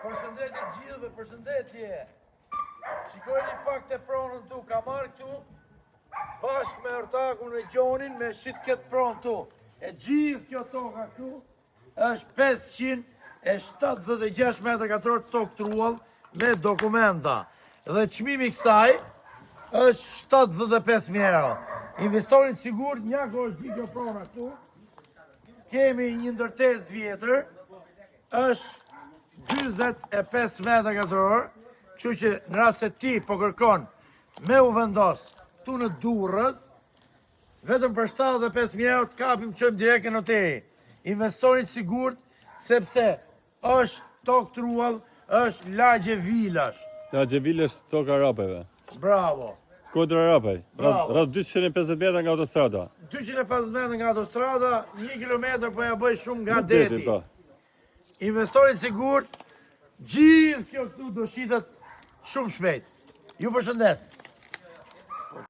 Përshëndetje gjithëve, përshëndetje. Shikojni pak të pronën tu, ka marrë këtu, bashkë me ortakun e Gjonin, me shqit këtë pronë tu. E gjithë kjo toka këtu, është 576 m2 tokë truall me dokumenta. Dhe çmimi kësaj është 75.000 euro. Investorin sigur, një ko është gjithë kjo prona këtu. Kemi një ndërtes vjetër, është 25 m2, kështu që në rast se ti po kërkon me u vendos tu në Durrës, vetëm për 75.000 euro të kapim qëmë direkt në noteri. Investorin sigurt, sepse është tokë truall, është lagje vilash. Lagje vilash tokë arabeve. Bravo. Kodër arabej. Rrët 250 metra nga autostrada. 250 metra nga autostrada, 1 kilometër po ja bëj shumë nga deti. Investorin sigurt, gjithë kjo këtu do shitet shumë shpejt. Ju përshëndes.